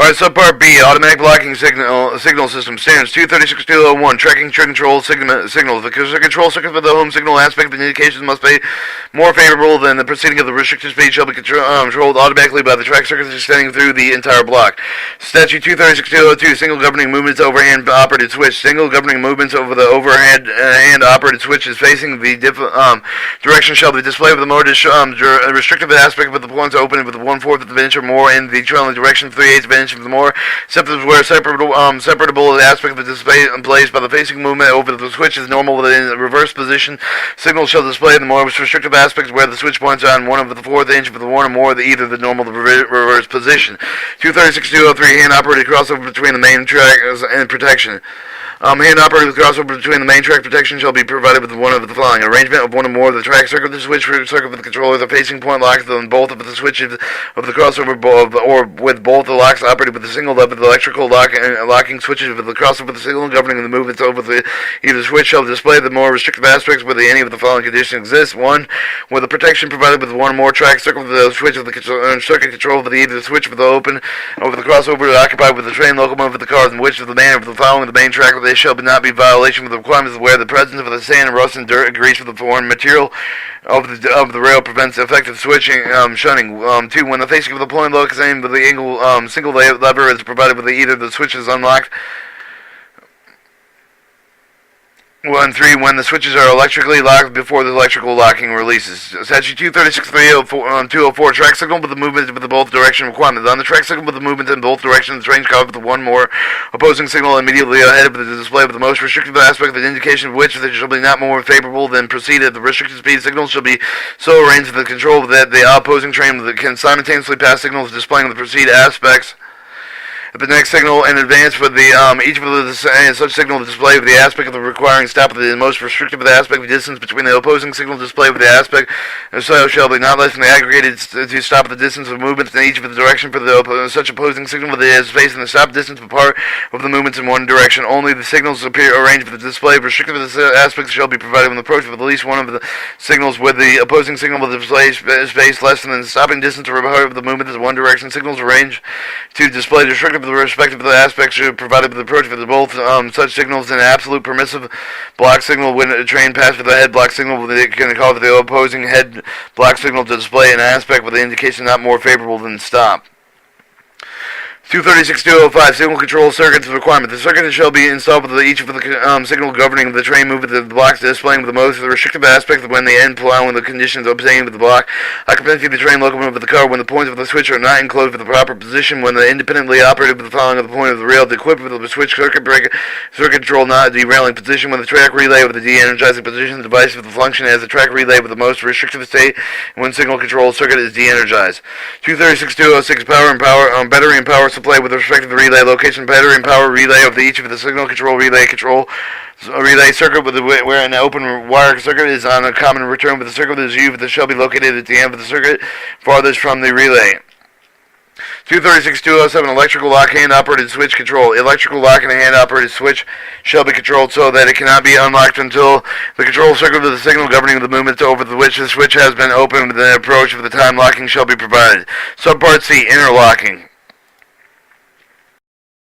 Alright, subpart B, automatic blocking signal system standards 236.201, tracking control signals. The control circuit for the home signal aspect of the indications must be more favorable than the proceeding of the restricted speed shall be controlled automatically by the track circuits extending through the entire block. Statute 236.202, single governing movements overhand operated switch. Single governing movements over the overhead hand operated switch is facing the direction shall be displayed with the more restrictive aspect of the points open with 1/4 of an inch or more in the trailing direction, 3/8 of an inch of the more, except where separable aspect of the display placed by the facing movement over the switch is normal within the reverse position. Signal shall display the more restrictive aspects where the switch points on 1/4 inch of the one or more of either the normal or the reverse position. 236.203, hand operated crossover between the main track and protection. Hand operated with crossover between the main track protection shall be provided with one of the following: arrangement of one or more of the track circuit, the switch circuit with the controller, the facing point locks on both of the switches of the crossover, or with both the locks operated with a single lever, the electrical lock and locking switches with the crossover, the signal governing the movements over the either switch shall display the more restrictive aspects where any of the following conditions exist. 1. Where the protection provided with one or more track circuit with the switch of the circuit control of either switch with the open over the crossover occupied with the train, locomotive, of the cars, in which of the manner of the following the main track they shall not be violation with the requirements of where the presence of the sand, rust, and dirt, and grease with the foreign material of the rail prevents effective switching, shunning. 2. When the facing of the point locates aimed with the single lever is provided with either the switch is unlocked. 3. When the switches are electrically locked before the electrical locking releases. Statute 236.30204, track signal with the movement with the both direction requirements. On the track signal with the movement in both directions, the range covered with one more opposing signal immediately ahead of the display with the most restrictive aspect of the indication of which there shall be not more favorable than preceded. The restricted speed signals shall be so arranged that the control that the opposing train can simultaneously pass signals displaying the preceded aspects. The next signal in advance for the each of the such signal display of the aspect of the requiring stop of the most restrictive of the aspect of the distance between the opposing signal display of the aspect so shall be not less than the aggregated to stop the distance of movements in each of the direction for the such opposing signal with it is facing the stop distance apart of the movements in one direction. Only the signals appear arranged for the display of restrictive aspects shall be provided when the approach with at least one of the signals with the opposing signal with the display space less than the stopping distance or apart of the movement in one direction. Signals arranged to display the restrictive the respective aspects should provided with the approach for both such signals an absolute permissive block signal when a train passes for the head block signal can call for the opposing head block signal to display an aspect with the indication not more favorable than stop. 236.205, signal control circuits requirement. The circuit shall be installed with each of the signal governing the train movement of the blocks displaying the most of the restrictive aspect when the end allowing the conditions obtained with the block. Occupancy of the train, locomotive of the car when the points of the switch are not enclosed with the proper position. When the independently operated with the following of the point of the rail, the equipped with the switch circuit breaker, circuit control not derailing position. When the track relay with the de-energizing position, the device with the function as the track relay with the most restrictive state when signal control circuit is de-energized. 236.206, battery and power supply with respect to the relay location, battery and power relay of each of the signal control relay circuit with where an open wire circuit is on a common return with the circuit is used that shall be located at the end of the circuit farthest from the relay. 236.207, electrical lock hand operated switch control. Electrical lock and hand operated switch shall be controlled so that it cannot be unlocked until the control circuit of the signal governing the movement over which the switch has been opened. The approach of the time locking shall be provided. Subpart C, interlocking.